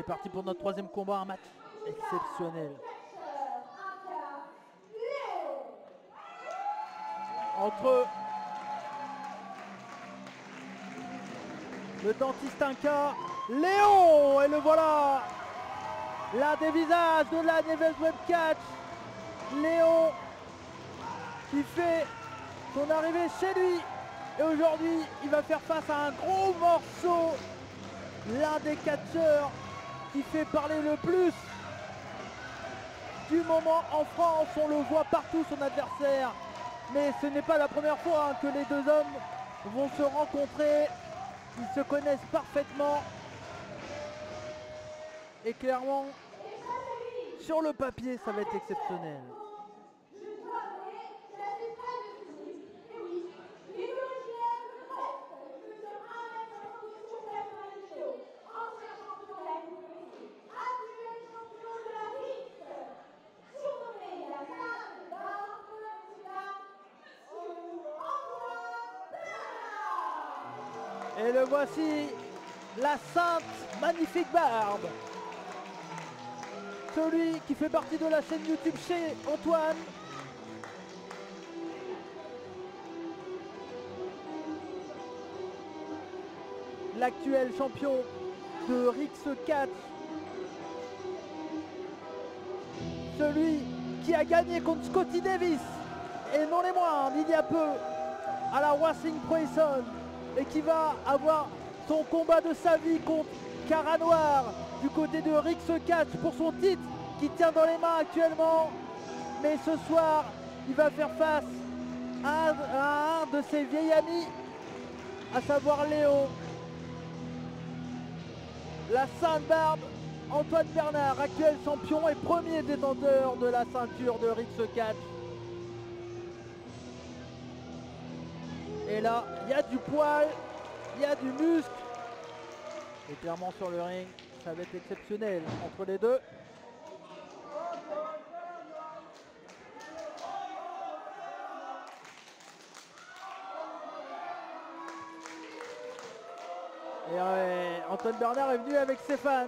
C'est parti pour notre troisième combat, un match exceptionnel. Entre le dentiste Inca, Léon, et le voilà, l'un des visages de la Neves Web Catch. Léon qui fait son arrivée chez lui. Et aujourd'hui, il va faire face à un gros morceau. L'un des catcheurs qui fait parler le plus du moment en France. On le voit partout, son adversaire. Mais ce n'est pas la première fois que les deux hommes vont se rencontrer. Ils se connaissent parfaitement. Et clairement, sur le papier, ça va être exceptionnel. Et le voici, la sainte magnifique barbe. Celui qui fait partie de la chaîne YouTube chez Antoine. L'actuel champion de Rix Catch. Celui qui a gagné contre Scotty Davis. Et non les moindres, il y a peu, à la Wrestling Proison. Et qui va avoir son combat de sa vie contre Cara Noir du côté de Rix Catch pour son titre qui tient dans les mains actuellement. Mais ce soir, il va faire face à un de ses vieils amis, à savoir Léon. La Sainte Barbe, Antoine Bernard, actuel champion et premier détenteur de la ceinture de Rix Catch. Et là, il y a du poil, il y a du muscle. Et clairement sur le ring, ça va être exceptionnel entre les deux. Et Antoine Bernard est venu avec ses fans.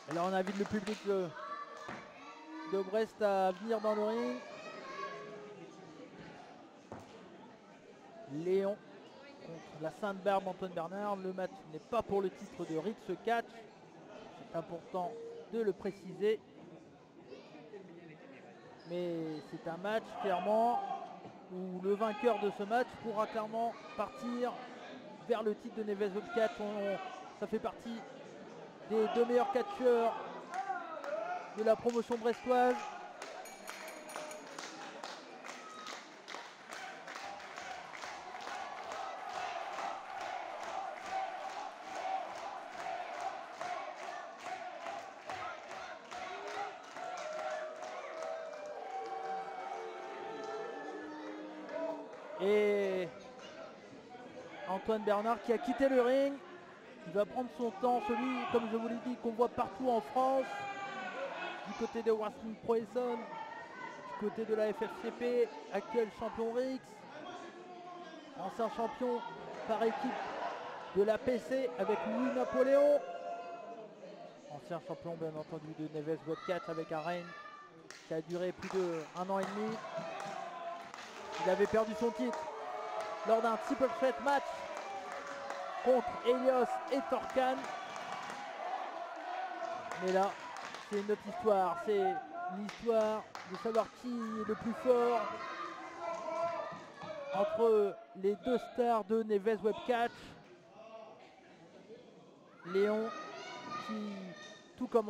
Et là on invite le public de Brest à venir dans le ring. Léon contre la Sainte Barbe, Antoine Bernard. Le match n'est pas pour le titre de Rix Catch. C'est important de le préciser. Mais c'est un match clairement où le vainqueur de ce match pourra clairement partir vers le titre de Neves Web Catch. Ça fait partie des deux meilleurs catcheurs de la promotion brestoise. Et Antoine Bernard qui a quitté le ring, il va prendre son temps, celui, comme je vous l'ai dit, qu'on voit partout en France, du côté de Wrestling Proison, du côté de la FFCP, actuel champion Rix, ancien champion par équipe de la PC avec Louis Napoléon, ancien champion bien entendu de Neves Web Catch avec un règne qui a duré plus d'1 an et demi. Il avait perdu son titre lors d'un triple threat match contre Elios et Torkan. Mais là, c'est une autre histoire. C'est l'histoire de savoir qui est le plus fort entre les deux stars de Neves Web Catch. Léon, qui, tout comme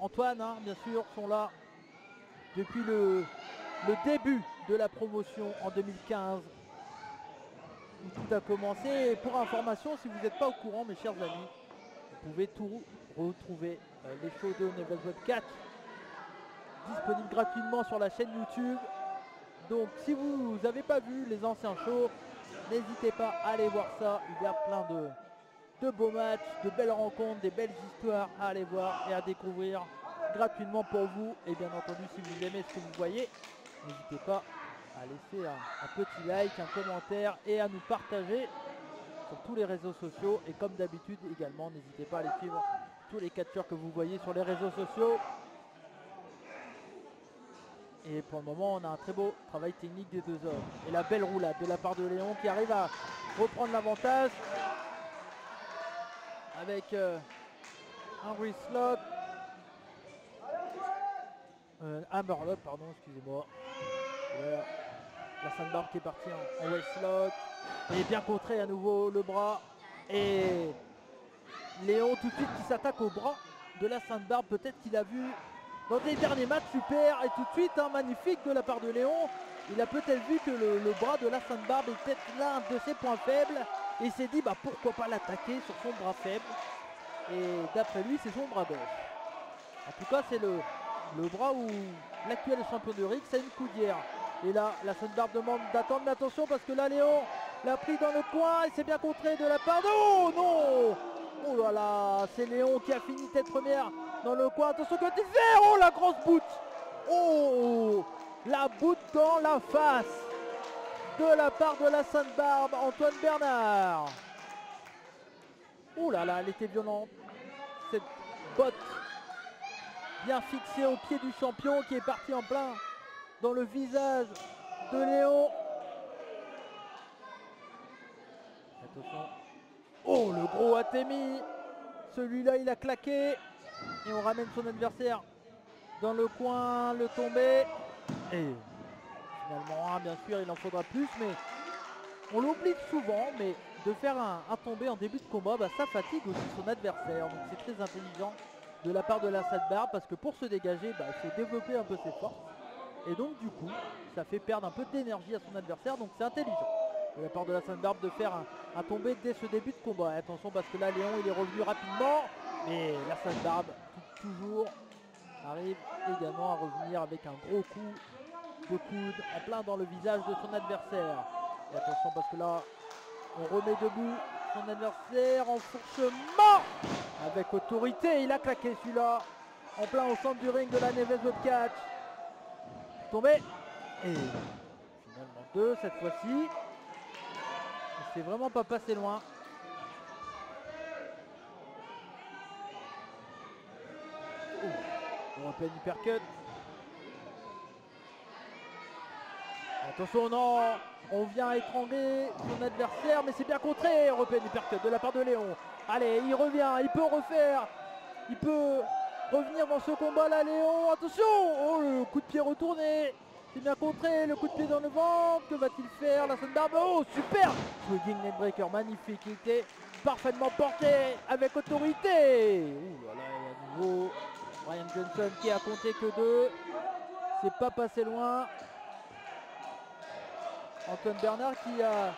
Antoine, bien sûr, sont là depuis le début de la promotion en 2015 où tout a commencé. Et pour information, si vous n'êtes pas au courant, mes chers amis, vous pouvez tout retrouver les shows de Neves Web Catch disponibles gratuitement sur la chaîne YouTube. Donc si vous n'avez pas vu les anciens shows, n'hésitez pas à aller voir ça. Il y a plein de beaux matchs, de belles rencontres, des belles histoires à aller voir et à découvrir gratuitement pour vous. Et bien entendu, si vous aimez ce que vous voyez, n'hésitez pas à laisser un petit like, un commentaire et à nous partager sur tous les réseaux sociaux. Et comme d'habitude également, n'hésitez pas à aller suivre tous les catcheurs que vous voyez sur les réseaux sociaux. Et pour le moment, on a un très beau travail technique des deux hommes. Et la belle roulade de la part de Léon qui arrive à reprendre l'avantage avec Henry Slot. Hammerlock, pardon, excusez-moi. Voilà. La sandbar qui est partie en Westlock. Et bien contré à nouveau le bras. Et Léon tout de suite qui s'attaque au bras de la Sainte-Barbe. Peut-être qu'il a vu dans les derniers matchs super. Et tout de suite, magnifique de la part de Léon. Il a peut-être vu que le bras de la Sainte-Barbe est peut-être l'un de ses points faibles. Et il s'est dit pourquoi pas l'attaquer sur son bras faible. Et d'après lui, c'est son bras gauche. En tout cas, c'est le bras où l'actuel champion de Rix a une coudière. Et là, la Sainte-Barbe demande d'attendre, mais attention parce que là, Léon l'a pris dans le coin et c'est bien contré de la part de... Oh non! Oh là là, c'est Léon qui a fini tête première dans le coin. Attention, quand il fait, oh la grosse boute! Oh! La boute dans la face de la part de la Sainte-Barbe, Antoine Bernard. Oh là là, elle était violente. Cette botte bien fixée au pied du champion qui est parti en plein dans le visage de Léon. Attention. Oh, le gros Atemi. Celui-là, il a claqué. Et on ramène son adversaire dans le coin, le tombé. Et finalement, bien sûr, il en faudra plus. Mais on l'oublie souvent. Mais de faire un tombé en début de combat, ça fatigue aussi son adversaire. Donc c'est très intelligent de la part de la Sainte-Barbe. Parce que pour se dégager, il faut développer un peu ses forces. Et donc du coup, ça fait perdre un peu d'énergie à son adversaire, donc c'est intelligent de la part de la Sainte-Barbe de faire un tombé dès ce début de combat. Et attention parce que là Léon il est revenu rapidement, mais la Sainte-Barbe toujours arrive également à revenir avec un gros coup de coude en plein dans le visage de son adversaire. Et attention parce que là, on remet debout son adversaire en fourchement avec autorité. Il a claqué celui-là en plein au centre du ring de la Neves Webcatch. Tombé et finalement 2 cette fois-ci. C'est vraiment pas passé loin. Européen hypercut. Attention, non, on vient étrangler son adversaire, mais c'est bien contré. Européen hypercut de la part de Léon. Allez, il revient, il peut refaire, il peut revenir dans ce combat là, Léon. Attention, oh, le coup de pied retourné. C'est bien contré, le coup de pied dans le ventre. Que va-t-il faire, la Sainte-Barbe? Oh, super swinging neckbreaker, magnifique. Il était parfaitement porté avec autorité. Ouh là là, à nouveau Ryan Johnson qui a compté que 2. C'est pas passé loin. Antoine Bernard qui a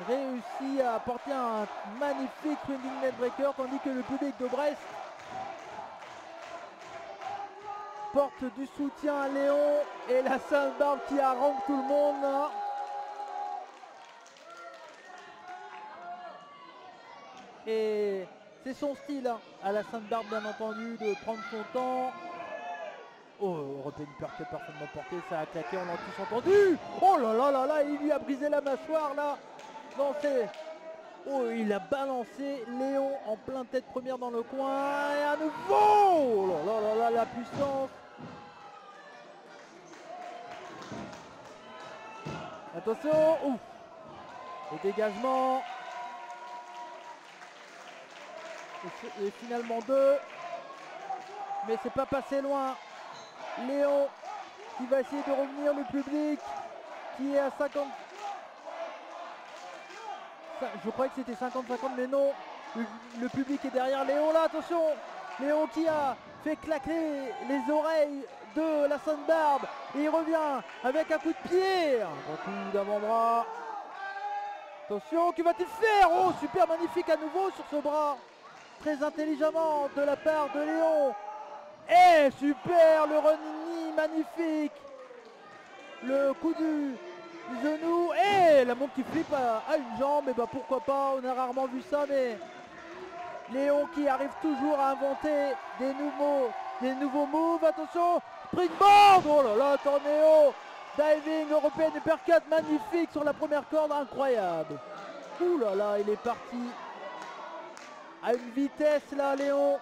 réussi à apporter un magnifique swinging neckbreaker, tandis que le public de Brest porte du soutien à Léon et la Sainte-Barbe qui harangue tout le monde. Et c'est son style à la Sainte-Barbe bien entendu de prendre son temps. Oh, Européen hypercut parfaitement porté, ça a claqué, on l'a tous entendu. Oh là là là là, il lui a brisé la mâchoire là. Non, c'est... Oh, il a balancé Léon en plein tête première dans le coin. Et à nouveau, oh là là là là, la puissance. Attention, ouf. Le dégagement. Et finalement 2. Mais c'est pas passé loin. Léon qui va essayer de revenir, le public qui est à 50. Je croyais que c'était 50-50, mais non. Le public est derrière Léon là, attention. Léon qui a fait claquer les oreilles de la Sainte-Barbe. Et il revient avec un coup de pied. Un coup d'avant-bras. Attention, que va-t-il faire? Oh, super magnifique à nouveau sur ce bras. Très intelligemment de la part de Léon. Et super, le running magnifique. Le coup du genou et la montre qui flippe à une jambe. Et pourquoi pas, on a rarement vu ça, mais Léon qui arrive toujours à inventer des nouveaux moves. Attention, springboard. Oh là là, tornado, diving, européenne uppercut magnifique sur la première corde, incroyable. Ouh là là, il est parti à une vitesse là, Léon.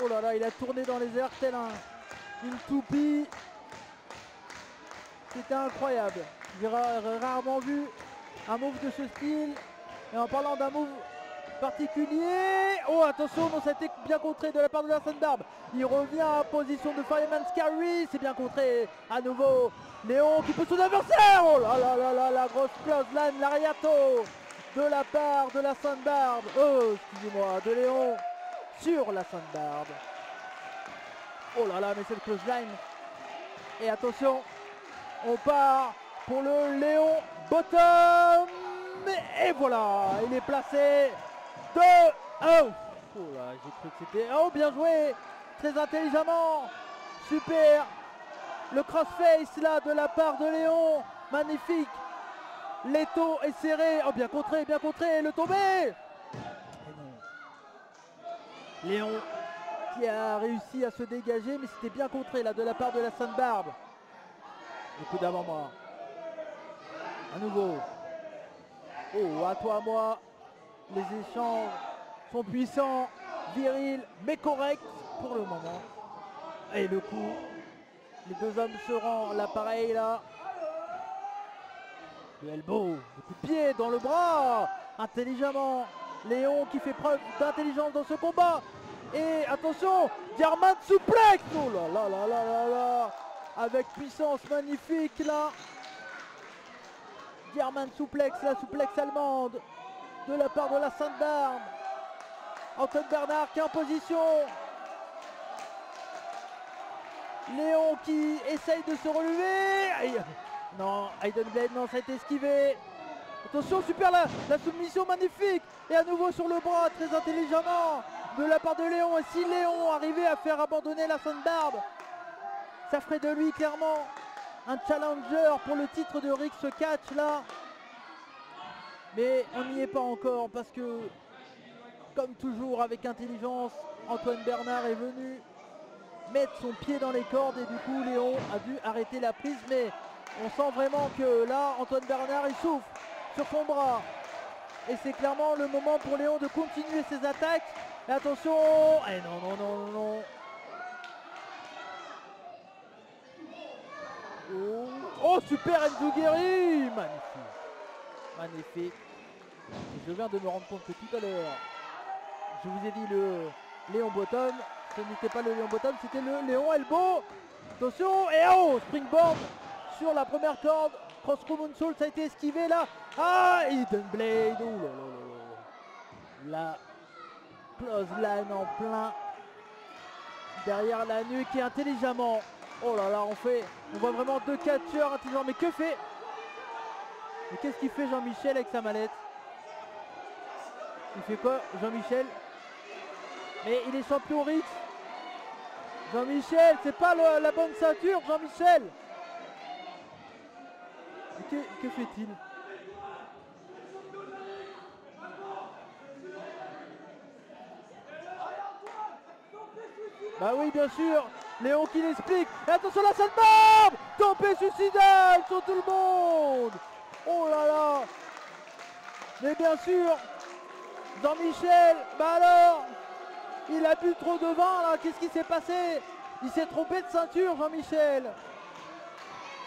Oh là là, il a tourné dans les airs tel une toupie. C'était incroyable. J'ai rarement vu un move de ce style. Et en parlant d'un move particulier, oh attention, non, ça a été bien contré de la part de la Sandbarb. Il revient en position de Fireman's Carry, c'est bien contré à nouveau. Léon qui pousse son adversaire. Oh là là là là, la grosse clothesline, l'ariato de la part de la Sandbarb. Oh, excusez-moi, de Léon sur la Sandbarb. Oh là là, mais cette clothesline. Et attention, on part pour le Léon Bottom. Et voilà, il est placé de... Oh, oh là, j'ai cru que c'était... Oh, bien joué, très intelligemment. Super. Le crossface là de la part de Léon. Magnifique. L'étau est serré. Oh, bien contré, le tombé. Et non. Léon qui a réussi à se dégager, mais c'était bien contré là de la part de la Sandbarb. Le coup d'avant-bras. À nouveau. Oh, à toi, à moi. Les échanges sont puissants, virils, mais corrects pour le moment. Et le coup. Les deux hommes se rendent l'appareil là. Le elbow, le coup de pied dans le bras. Intelligemment. Léon qui fait preuve d'intelligence dans ce combat. Et attention, German suplex. Oh là là là là là là. Avec puissance magnifique là. German suplex, la suplex allemande de la part de la Sandbarb. Antoine Bernard qui est en position. Léon qui essaye de se relever. Aïe. Non, Hayden Blade, non, ça a été esquivé. Attention, super la soumission magnifique. Et à nouveau sur le bras, très intelligemment de la part de Léon. Et si Léon arrivait à faire abandonner la Sandbarb, ça ferait de lui clairement un challenger pour le titre de Rix Catch là. Mais on n'y est pas encore parce que, comme toujours avec intelligence, Antoine Bernard est venu mettre son pied dans les cordes et du coup Léon a dû arrêter la prise. Mais on sent vraiment que là, Antoine Bernard, il souffle sur son bras. Et c'est clairement le moment pour Léon de continuer ses attaques. Et attention, et non, non, non, non, non. Oh, oh, super Enzuguri. Magnifique. Magnifique. Et je viens de me rendre compte que tout à l'heure, je vous ai dit le Léon Bottom. Ce n'était pas le Léon Bottom, c'était le Léon Elbow. Attention, et oh, springboard sur la première corde. Cross moonsault, ça a été esquivé là. Ah, Hidden Blade. Oh là là là là. La clothesline en plein derrière la nuque et intelligemment. Oh là là, on voit vraiment deux catcheurs intelligents. Mais que fait? Mais qu'est-ce qu'il fait Jean-Michel avec sa mallette? Il fait quoi Jean-Michel? Mais il est champion Rix. Jean-Michel, c'est pas la bonne ceinture, Jean-Michel. Que fait-il? Bah oui, bien sûr. Léon qui l'explique. Et attention, la Sandbarb. Tombée suicidale sur tout le monde. Oh là là. Mais bien sûr, Jean-Michel, bah alors, il a bu trop de vin là. Qu'est-ce qui s'est passé? Il s'est trompé de ceinture, Jean-Michel.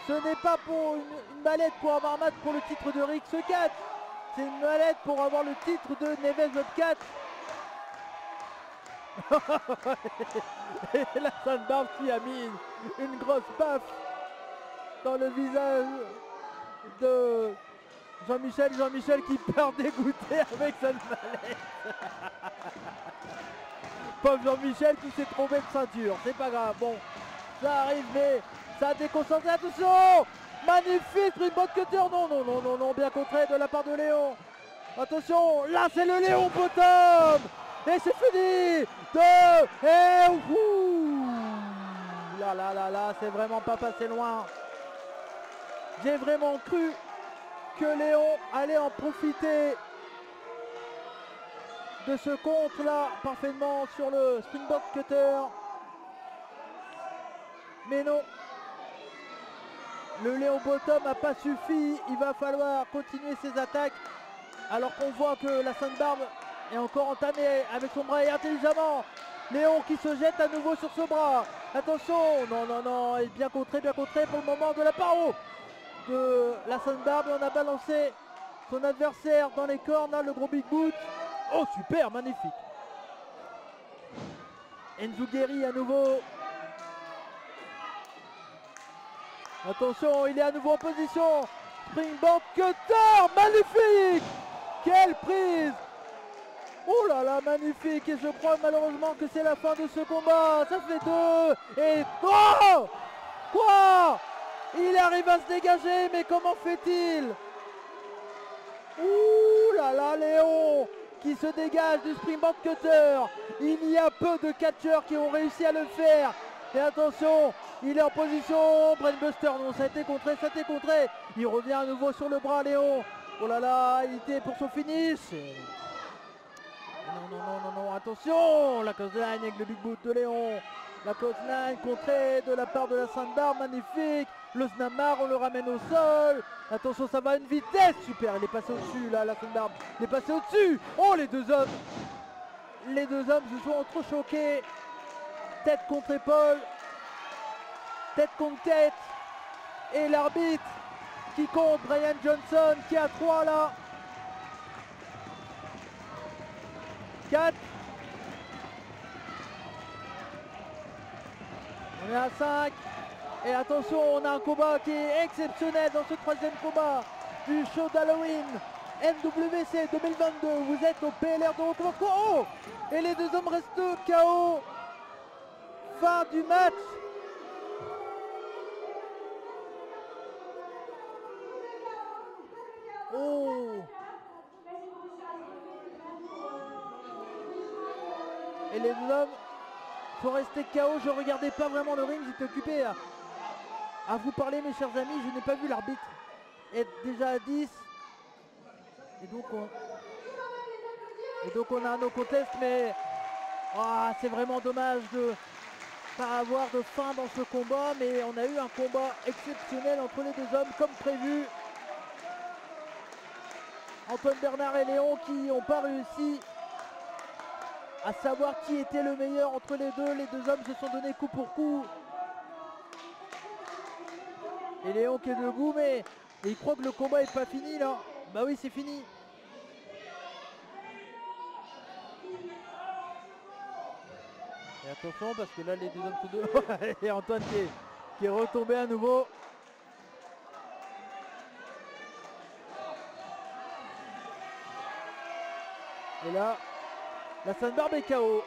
Ce n'est pas pour une mallette pour avoir un match pour le titre de Rix 4. C'est une mallette pour avoir le titre de Neves 4. Et la Sandbarb qui a mis une grosse baffe dans le visage de Jean-Michel. Jean-Michel qui perd dégoûté avec cette mallette. Pauvre Jean-Michel qui s'est trompé de ceinture. C'est pas grave, bon, ça arrive, mais ça a déconcentré. Attention, magnifique springboard cutter. Non, non, non, non, non, bien contré de la part de Léon. Attention, là c'est le Léon Bottom. Et c'est fini. Et ouh, là, là, là, là, c'est vraiment pas passé loin. J'ai vraiment cru que Léon allait en profiter de ce contre là parfaitement sur le springboard cutter. Mais non. Le Léon Bottom n'a pas suffi. Il va falloir continuer ses attaques. Alors qu'on voit que la Sainte-Barbe est encore entamée avec son bras et intelligemment. Léon qui se jette à nouveau sur ce bras. Attention, non, non, non, il est bien contré pour le moment de la paro de la Sainte-Barbe. On a balancé son adversaire dans les cornes, là, le gros Big Boot. Oh, super, magnifique. Enzugeri à nouveau. Attention, il est à nouveau en position. Springboard cutter, magnifique. Quelle prise. Oh là là, magnifique. Et je crois malheureusement que c'est la fin de ce combat. Ça fait 2. Et... Oh, quoi? Il arrive à se dégager, mais comment fait-il? Ouh là là, Léon qui se dégage du springboard cutter. Il y a peu de catcheurs qui ont réussi à le faire. Et attention, il est en position brainbuster. Non, ça a été contré, ça a été contré. Il revient à nouveau sur le bras, Léon. Oh là là, il était pour son finish. Non, non, non, non, non, attention. La clothesline avec le big boot de Léon. La clothesline contrée de la part de la Sainte-Barbe, magnifique. Le Snamar, on le ramène au sol. Attention, ça va à une vitesse. Super, il est passé au-dessus, là, la Sainte-Barbe. Il est passé au-dessus. Oh, les deux hommes. Les deux hommes se sont entrechoqués. Tête contre épaule. Tête contre tête. Et l'arbitre qui compte, Brian Johnson, qui est à 3 là. 4. On est à 5. Et attention, on a un combat qui est exceptionnel dans ce troisième combat du show d'Halloween NWC 2022. Vous êtes au PLR de Rococo. Oh, et les deux hommes restent KO. Fin du match. Oh. Et les deux hommes sont restés KO. Je ne regardais pas vraiment le ring, j'étais occupé à vous parler, mes chers amis. Je n'ai pas vu l'arbitre être déjà à 10. Et donc on a un no contest, mais c'est vraiment dommage de pas avoir de fin dans ce combat. Mais on a eu un combat exceptionnel entre les deux hommes comme prévu. Antoine Bernard et Léon qui n'ont pas réussi à savoir qui était le meilleur entre les deux. Les deux hommes se sont donnés coup pour coup. Et Léon qui est debout, mais il croit que le combat n'est pas fini là. Bah oui, c'est fini. Et attention parce que là les deux hommes sont deux. Et Antoine qui est retombé à nouveau. Et là, la Sainte-Barbe est KO.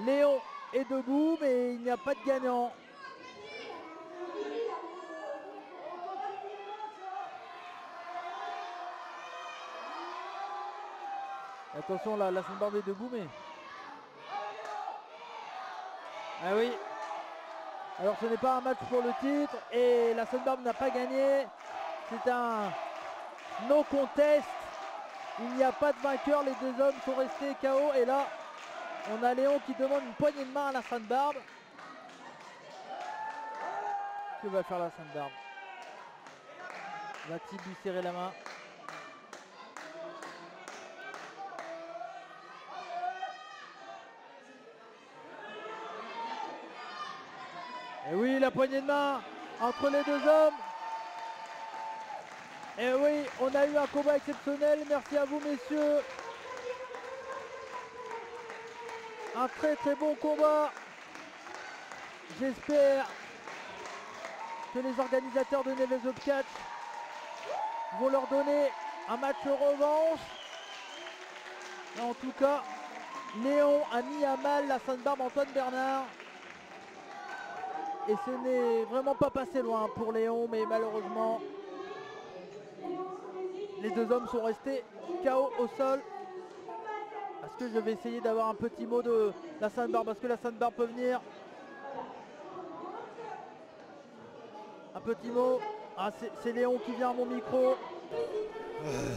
Léon est debout, mais il n'y a pas de gagnant. Attention là, la Sainte-Barbe est debout, mais... Ah oui. Alors ce n'est pas un match pour le titre et la Sainte-Barbe n'a pas gagné. C'est un no contest. Il n'y a pas de vainqueur, les deux hommes sont restés KO. Et là, on a Léon qui demande une poignée de main à la Sainte-Barbe. Que va faire la Sainte-Barbe? Va-t-il lui serrer la main? Et oui, la poignée de main entre les deux hommes. Et oui, on a eu un combat exceptionnel. Merci à vous, messieurs. Un très très bon combat. J'espère que les organisateurs de Neves of Catch vont leur donner un match revanche. Et en tout cas, Léon a mis à mal la Sainte-Barbe Antoine Bernard. Et ce n'est vraiment pas passé loin pour Léon, mais malheureusement, les deux hommes sont restés KO au sol. Est-ce que je vais essayer d'avoir un petit mot de la Sainte-Barbe? Parce que la Sainte-Barbe peut venir. Un petit mot. Ah, c'est Léon qui vient à mon micro.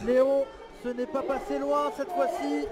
Léon, ce n'est pas passé loin cette fois-ci.